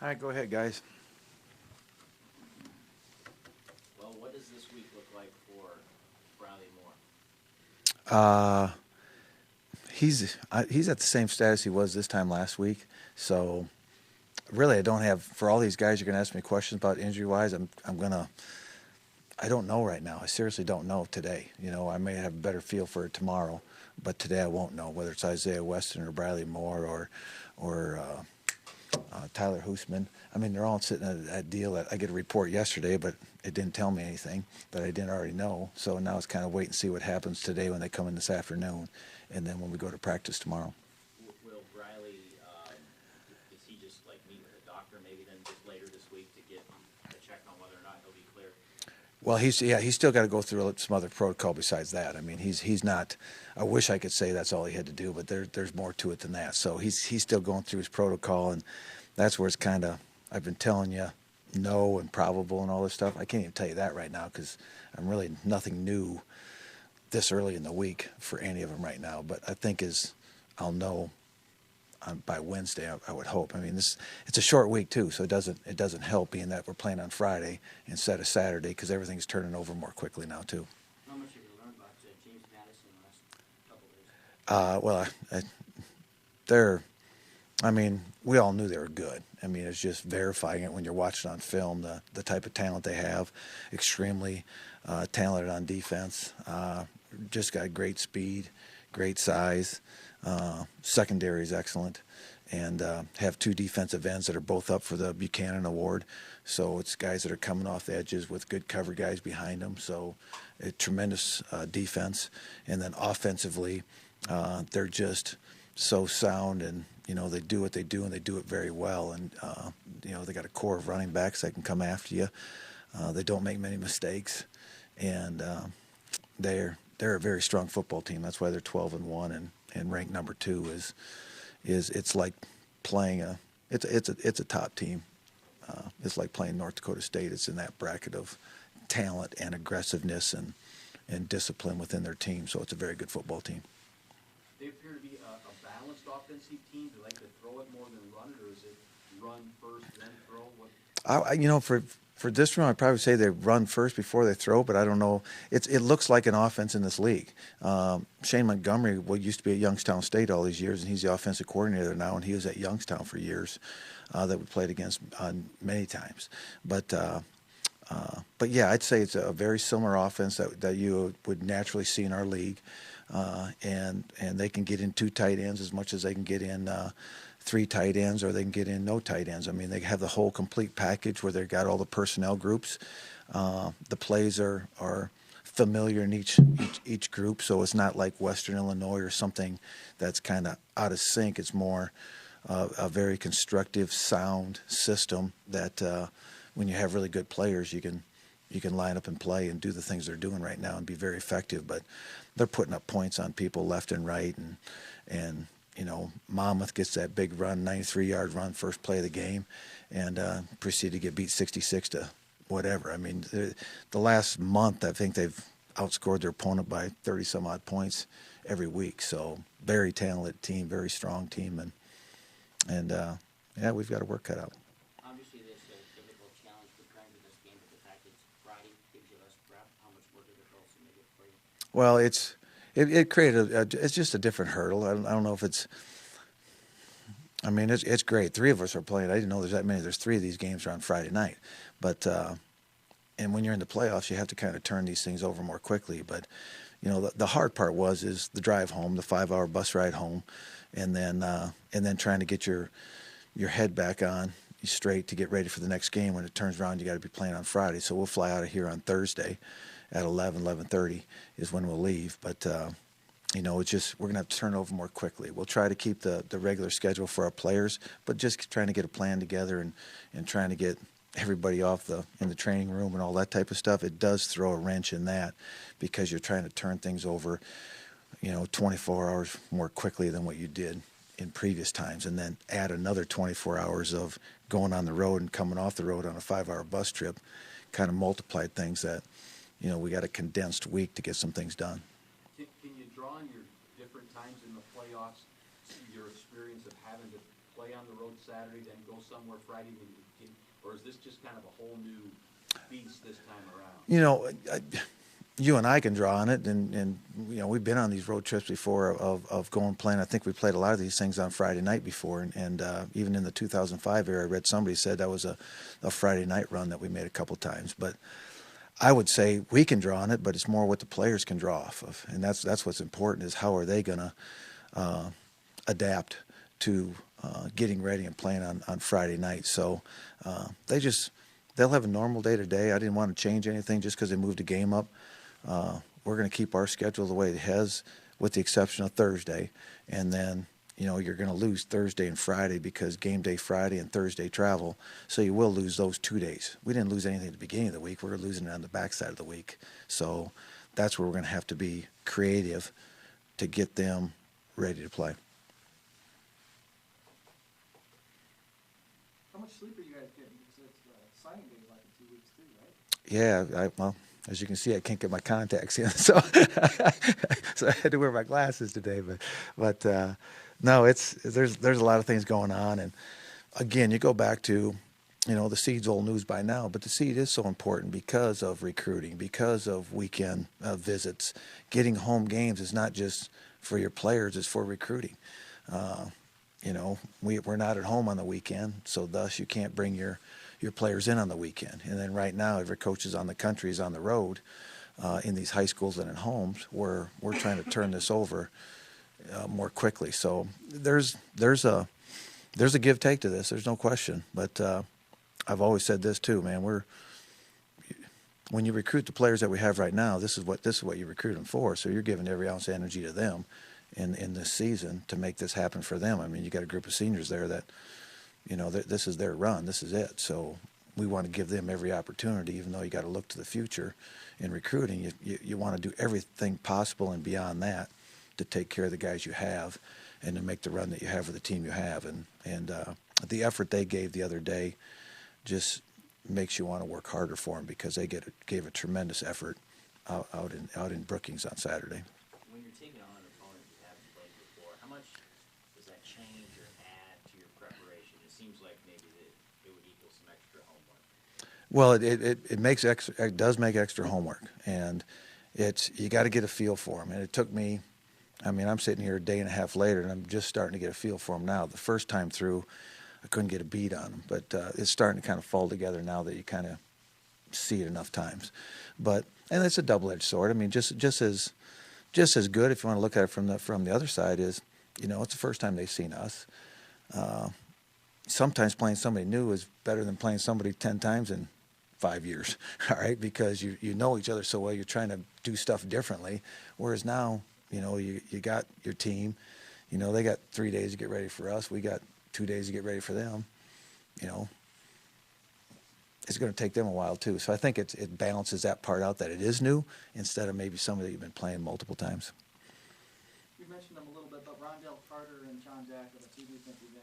All right, go ahead, guys. Well, what does this week look like for Farley Moore? Uh, he's at the same status he was this time last week. So really, I don't have for all these guys. You're gonna ask me questions about injury wise. I don't know right now. I seriously don't know today. I may have a better feel for it tomorrow, but today I won't know whether it's Isaiah Weston or Bradley Moore or Tyler Hoosman. I mean, they're all sitting at that deal that I get a report yesterday, but it didn't tell me anything that I didn't already know. So now it's kind of wait and see what happens today when they come in this afternoon, and then when we go to practice tomorrow. Will Riley, does he just like meet with a doctor maybe then just later this week to get a check on whether or not he'll be clear? Well, he's still got to go through some other protocol besides that. I mean, he's not. I wish I could say that's all he had to do, but there's more to it than that. So he's still going through his protocol, and that's where it's kind of. I've been telling you, no and probable and all this stuff. I can't even tell you that right now because I'm really nothing new this early in the week for any of them right now. But I think I'll know by Wednesday. I would hope. I mean, it's a short week too, so it doesn't help being that we're playing on Friday instead of Saturday because everything's turning over more quickly now too. How much have you learned about James Madison in the last couple of days? Well, they're. I mean, we all knew they were good. I mean, it's just verifying it when you're watching on film, the type of talent they have, extremely talented on defense, just got great speed, great size, secondary is excellent, and have two defensive ends that are both up for the Buchanan Award. So it's guys that are coming off the edges with good cover guys behind them. So a tremendous defense. And then offensively, they're just so sound and they do what they do and they do it very well. And they got a core of running backs that can come after you. They don't make many mistakes, and they're a very strong football team. That's why they're 12-1 and ranked number 2 is it's like playing it's a top team. It's like playing North Dakota State. It's in that bracket of talent and aggressiveness and discipline within their team. So it's a very good football team. They appear to be a balanced offensive team. Do they like to throw it more than run it, or is it run first, then throw? What? For this round, I'd probably say they run first before they throw, but I don't know. It looks like an offense in this league. Shane Montgomery used to be at Youngstown State all these years, and he's the offensive coordinator now, and he was at Youngstown for years that we played against many times. But yeah, I'd say it's a very similar offense that you would naturally see in our league. And they can get in 2 tight ends as much as they can get in 3 tight ends, or they can get in no tight ends. I mean, they have the whole complete package where they've got all the personnel groups. The plays are familiar in each group, so it's not like Western Illinois or something that's kind of out of sync. It's more a very constructive, sound system that when you have really good players, you can line up and play and do the things they're doing right now and be very effective. But they're putting up points on people left and right, and Monmouth gets that big run, 93-yard run, first play of the game, and proceed to get beat 66 to whatever. I mean, the last month I think they've outscored their opponent by 30 some odd points every week. So very talented team, very strong team, and yeah, we've got a work cut out. Obviously, this is a difficult challenge preparing for this game, but the fact it's Friday gives you less prep. How much more difficult to make it for you? Well, it created it's just a different hurdle. I don't know if it's. I mean, it's great. 3 of us are playing. I didn't know there's that many. There's 3 of these games are on Friday night, but and when you're in the playoffs, you have to kind of turn these things over more quickly. But the hard part is the drive home, the 5-hour bus ride home, and then trying to get your head back on straight to get ready for the next game. When it turns around, you got to be playing on Friday. So we'll fly out of here on Thursday at 11:30 is when we'll leave. But it's just we're gonna have to turn it over more quickly. We'll try to keep the regular schedule for our players, but just trying to get a plan together and trying to get everybody in the training room and all that type of stuff. It does throw a wrench in that because you're trying to turn things over 24 hours more quickly than what you did in previous times, and then add another 24 hours of going on the road and coming off the road on a 5-hour bus trip. Kind of multiplied things that we got a condensed week to get some things done. Can you draw on your different times in the playoffs, your experience of having to play on the road Saturday, then go somewhere Friday, or is this just kind of a whole new beast this time around? You know, you and I can draw on it, and you know, we've been on these road trips before of going playing. I think we played a lot of these things on Friday night before, and even in the 2005 era, I read somebody said that was a Friday night run that we made a couple times. But I would say we can draw on it, but it's more what the players can draw off of, and that's what's important, is how are they going to adapt to getting ready and playing on Friday night. So they'll have a normal day to day. I didn't want to change anything just because they moved a game up. We're going to keep our schedule the way it has, with the exception of Thursday, and then you know you're going to lose Thursday and Friday because game day Friday and Thursday travel, so you will lose those 2 days. We didn't lose anything at the beginning of the week. We're losing it on the backside of the week, so that's where we're going to have to be creative to get them ready to play. How much sleep are you guys getting? Because it's signing day like in 2 weeks too, right? Yeah, well, as you can see, I can't get my contacts in, so so I had to wear my glasses today. But no, there's a lot of things going on, and again, you go back to, you know, the seed's old news by now, but the seed is so important because of recruiting, because of weekend visits. Getting home games is not just for your players; it's for recruiting. You know, we're not at home on the weekend, so thus you can't bring your players in on the weekend. And then right now, every coach is on the country, is on the road, in these high schools and in homes. We're trying to turn this over more quickly. So there's a give take to this. There's no question. But I've always said this too, man. When you recruit the players that we have right now, this is what you recruit them for. So you're giving every ounce of energy to them in this season to make this happen for them. I mean, you got a group of seniors there that, you know, this is their run. This is it. So we want to give them every opportunity, even though you got to look to the future in recruiting. You want to do everything possible and beyond that to take care of the guys you have and to make the run that you have with the team you have. And the effort they gave the other day just makes you want to work harder for them, because they gave a tremendous effort out in Brookings on Saturday. When you're taking on an opponent you haven't played before, how much does that change or add to your preparation? It seems like maybe that it would equal some extra homework. Well, it does make extra homework, and you got to get a feel for them. And it took me, I mean, I'm sitting here a day and a half later, and I'm just starting to get a feel for them now. The first time through, I couldn't get a beat on them, but it's starting to kind of fall together now that you kind of see it enough times. And it's a double-edged sword. I mean, just as good, if you want to look at it from the other side, is, you know, it's the first time they've seen us. Sometimes playing somebody new is better than playing somebody 10 times in 5 years, all right? Because you know each other so well, you're trying to do stuff differently. Whereas now, you know, you got your team. You know, they got 3 days to get ready for us. We got 2 days to get ready for them. You know, it's going to take them a while too. So I think it balances that part out, that it is new instead of maybe somebody that you've been playing multiple times. You mentioned them a little bit, but Rondell Carter and John Jacobs, who do you think you've been?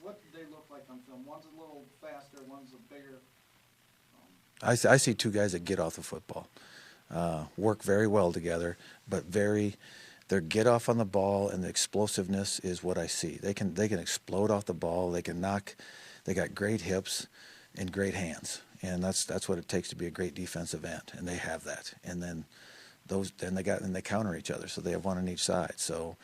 What do they look like on film? One's a little faster, one's a bigger. I see two guys that get off the football, work very well together, but their get off on the ball and the explosiveness is what I see. They can explode off the ball. They can knock. They got great hips and great hands, and that's what it takes to be a great defensive end, and they have that. And then they counter each other, so they have one on each side. So,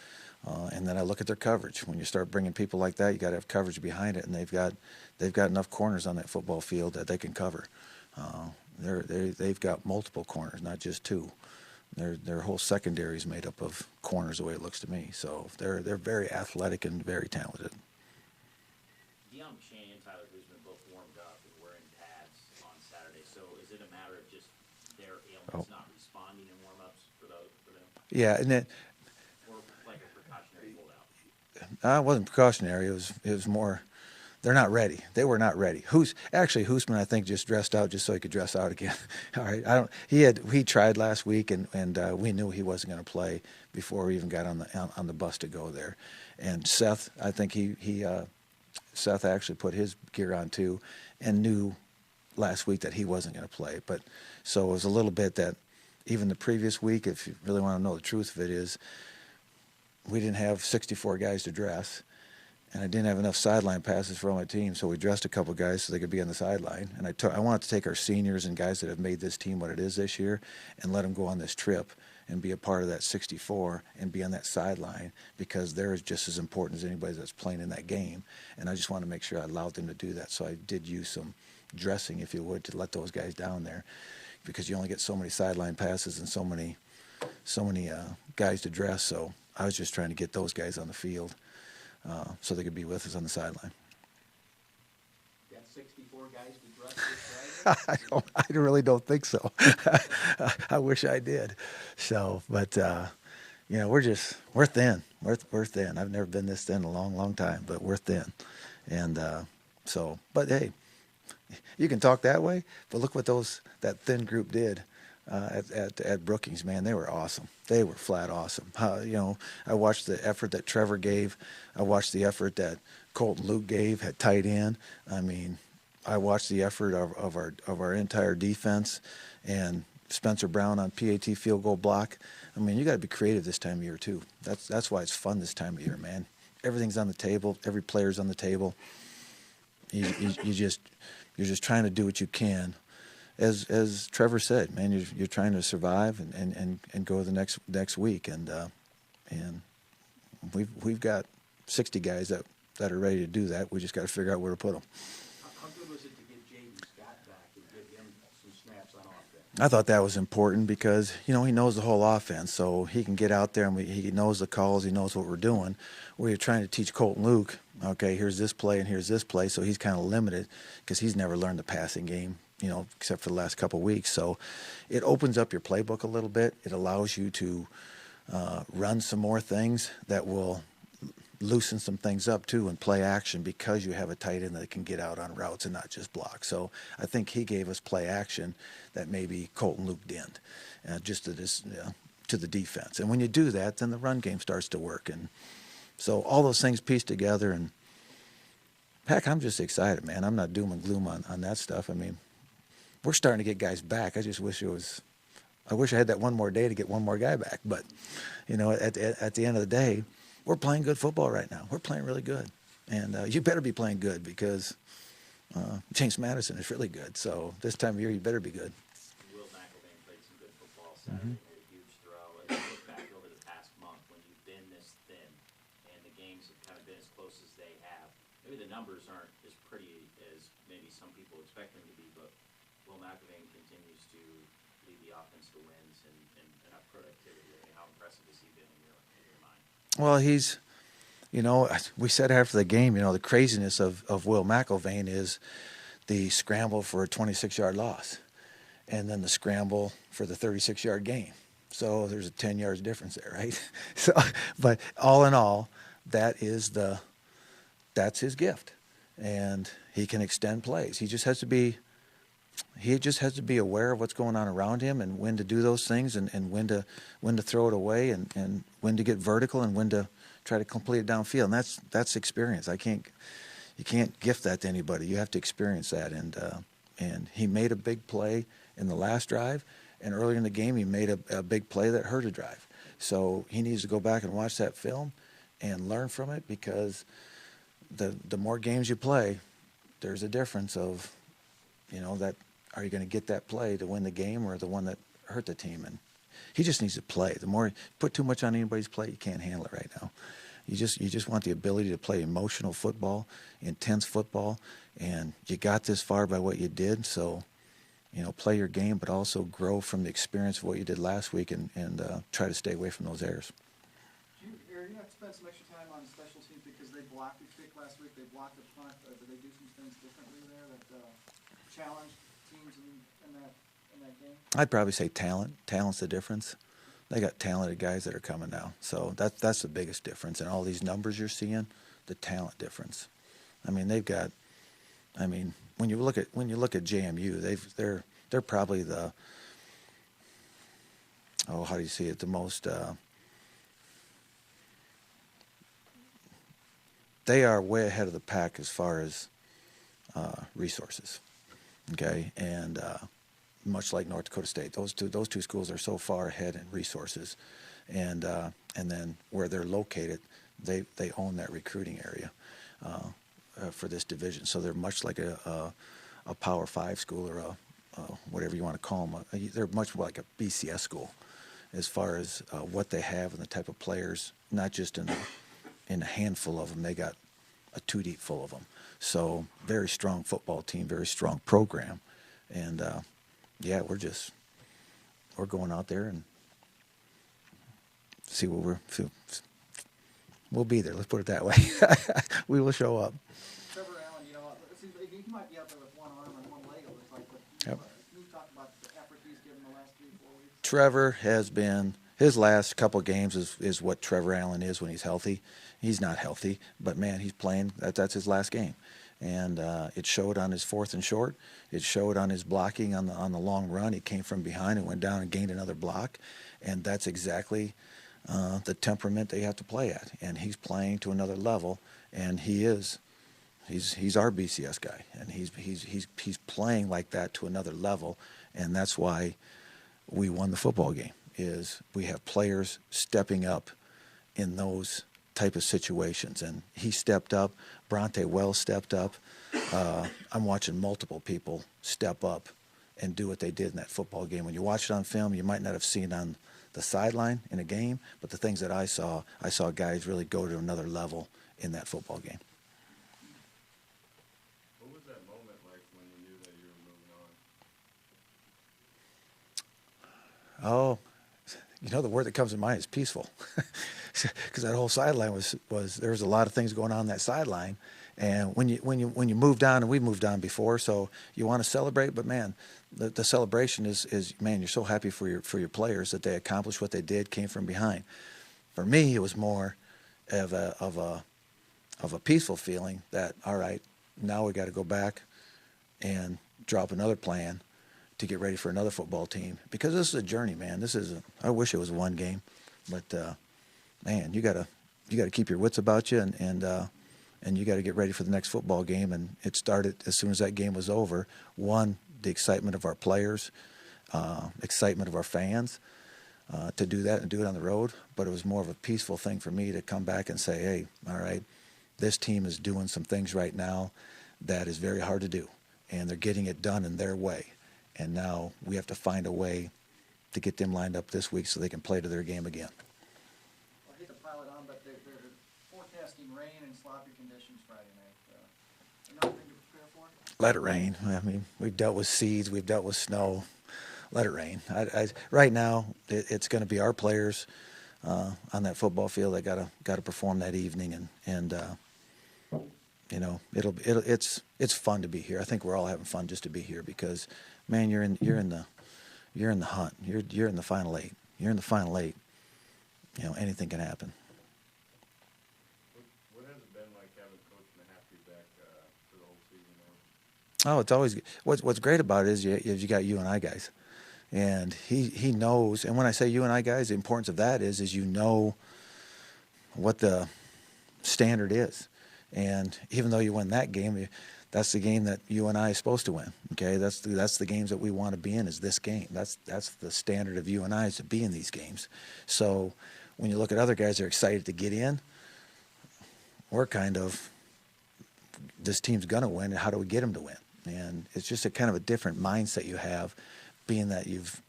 and then I look at their coverage. When you start bringing people like that, you got to have coverage behind it, and they've got enough corners on that football field that they can cover. They've got multiple corners, not just two. Their whole secondary is made up of corners, the way it looks to me. So they're very athletic and very talented. Deion McShane and Tyler Guzman both warmed up and wearing pads on Saturday. So is it a matter of just their ailments not responding in warm-ups for them? Yeah, and then Or like a precautionary holdout? it wasn't precautionary. It was more. They're not ready. They were not ready. Hoosman, I think, just dressed out just so he could dress out again. All right. He tried last week, and we knew he wasn't going to play before we even got on the bus to go there. And Seth, I think Seth actually put his gear on too, and knew last week that he wasn't going to play. But so it was a little bit that even the previous week, if you really want to know the truth of it, is we didn't have 64 guys to dress. and I didn't have enough sideline passes for all my team, so we dressed a couple guys so they could be on the sideline. And I wanted to take our seniors and guys that have made this team what it is this year and let them go on this trip and be a part of that 64 and be on that sideline, because they're just as important as anybody that's playing in that game. And I just wanted to make sure I allowed them to do that. So I did use some dressing, if you would, to let those guys down there, because you only get so many sideline passes and so many guys to dress. So I was just trying to get those guys on the field so they could be with us on the sideline. Got 64 guys to dress this Friday? I really don't think so. I wish I did. So, but you know, we're thin. We're thin. I've never been this thin in a long, long time, but we're thin. And so, but hey, you can talk that way, but look what that thin group did at Brookings. Man, they were awesome. They were flat awesome. You know, I watched the effort that Trevor gave. I watched the effort that Colton Luke gave at tight end. I mean, I watched the effort of our entire defense, and Spencer Brown on PAT field goal block. I mean, you got to be creative this time of year too. That's why it's fun this time of year, man. Everything's on the table. Every player's on the table. You're just trying to do what you can. As Trevor said, man, you're trying to survive and go the next week, and we've got 60 guys that are ready to do that. We just got to figure out where to put them. How good was it to get J.D. Scott back and give him some snaps on offense? I thought that was important because, you know, he knows the whole offense, so he can get out there and he knows the calls, he knows what we're doing. We're trying to teach Colton Luke, okay, here's this play and here's this play, so he's kind of limited because he's never learned the passing game, you know, except for the last couple of weeks. So it opens up your playbook a little bit. It allows you to run some more things that will loosen some things up too and play action, because you have a tight end that can get out on routes and not just block. So I think he gave us play action that maybe Colton Luke didn't, just to the defense. And when you do that, then the run game starts to work. And so all those things pieced together, and heck, I'm just excited, man. I'm not doom and gloom on that stuff. I mean, we're starting to get guys back. I just wish I wish I had that one more day to get one more guy back. But, you know, at the end of the day, we're playing good football right now. We're playing really good. And you better be playing good, because James Madison is really good. So this time of year, you better be good. Will McElvain played some good football Saturday, made a huge throw. As you look back over the past month, when you've been this thin and the games have kind of been as close as they have, maybe the numbers aren't as pretty as maybe some people expect them to be, but Will McElvain continues to lead the offense to wins and up productivity. I mean, how impressive has he been in your mind? Well, he's, you know, we said after the game, you know, the craziness of Will McElvain is the scramble for a 26-yard loss and then the scramble for the 36-yard gain. So there's a 10 yards difference there, right? So, but all in all, that's his gift, and he can extend plays. He just has to be aware of what's going on around him and when to do those things, and when to throw it away, and when to get vertical and when to try to complete it downfield. And that's experience. You can't gift that to anybody. You have to experience that. And he made a big play in the last drive, and earlier in the game he made a big play that hurt a drive. So he needs to go back and watch that film and learn from it, because the more games you play, there's a difference of, you know, that are you going to get that play to win the game or the one that hurt the team? And he just needs to play. The more you put too much on anybody's plate, you can't handle it right now. You just want the ability to play emotional football, intense football, and you got this far by what you did. So, you know, play your game, but also grow from the experience of what you did last week, and try to stay away from those errors. Are you going to spend some extra time on special teams because they blocked you thick last week? They blocked the punt. Did they do some things differently there that challenged teams in that game? I'd probably say talent. Talent's the difference. They got talented guys that are coming now, so that's the biggest difference. And all these numbers you're seeing, the talent difference. I mean, they've got. I mean, when you look at JMU, they're probably the. Oh, how do you see it? The most. They are way ahead of the pack as far as resources. Okay, and much like North Dakota State, those two schools are so far ahead in resources, and then where they're located, they own that recruiting area. for this division. So they're much like a Power 5 school or whatever you want to call them. They're much more like a BCS school as far as what they have and the type of players, not just in a handful of them. They got a two deep full of them. So very strong football team, very strong program. And, yeah, we're going out there and see what we'll be there. Let's put it that way. We will show up. Trevor Allen, it seems like he might be out there with one arm and one leg, it looks like, but Yep. Can you talk about the effort he's given the last 3-4 weeks? Trevor has been, his last couple of games is what Trevor Allen is when he's healthy. He's not healthy, but man, he's playing. That's his last game. And it showed on his 4th and short. It showed on his blocking on the long run. He came from behind and went down and gained another block. And that's exactly the temperament that you have to play at. And he's playing to another level. And he's our BCS guy. And he's playing like that to another level. And that's why we won the football game. Is we have players stepping up in those type of situations, and he stepped up. Bronte Wells stepped up. I'm watching multiple people step up and do what they did in that football game. When you watch it on film, you might not have seen it on the sideline in a game, but the things that I saw guys really go to another level in that football game. What was that moment like when you knew that you were moving on? Oh, the word that comes to mind is peaceful, because that whole sideline was there was a lot of things going on that sideline, and when you moved on, and we moved on before, so you want to celebrate, but man, the celebration is man, you're so happy for your players that they accomplished what they did, came from behind. For me, it was more of a peaceful feeling that, all right, now we got to go back and drop another plan to get ready for another football team, because this is a journey, man. I wish it was one game, but man, you gotta keep your wits about you, and you got to get ready for the next football game. And it started as soon as that game was over. One, the excitement of our players, excitement of our fans to do that and do it on the road. But it was more of a peaceful thing for me to come back and say, hey, all right, this team is doing some things right now that is very hard to do, and they're getting it done in their way. And now we have to find a way to get them lined up this week so they can play to their game again. Well, I hate to pile it on, but they're forecasting rain and sloppy conditions Friday night. Anything to prepare for? Let it rain. I mean, we've dealt with seeds, we've dealt with snow. Let it rain. Right now, it's going to be our players on that football field that got to perform that evening, and it's fun to be here. I think we're all having fun just to be here because, man, you're in the hunt. You're in the final 8. You're in the final 8. Anything can happen. What has it been like having Coach Mahaffey back for the whole season? Oh, it's always what's great about it is you got you and I guys, and he knows. And when I say you and I guys, the importance of that is what the standard is. And even though you win that game, that's the game that you and I are supposed to win. Okay, that's the games that we want to be in. Is this game? That's the standard of you and I, is to be in these games. So when you look at other guys that are excited to get in, we're kind of, this team's gonna win, and how do we get them to win? And it's just a kind of a different mindset you have, being that you've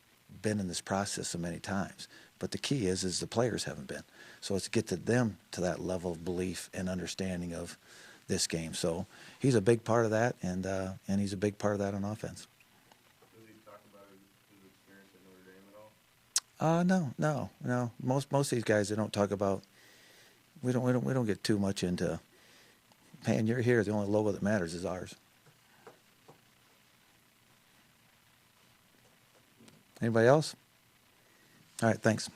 been in this process so many times. But the key is the players haven't been. So it's to get to them to that level of belief and understanding of this game. So he's a big part of that, and he's a big part of that on offense. Does he talk about his experience at Notre Dame at all? No. Most of these guys, they don't talk about. We don't get too much into. Man, you're here. The only logo that matters is ours. Anybody else? All right, thanks.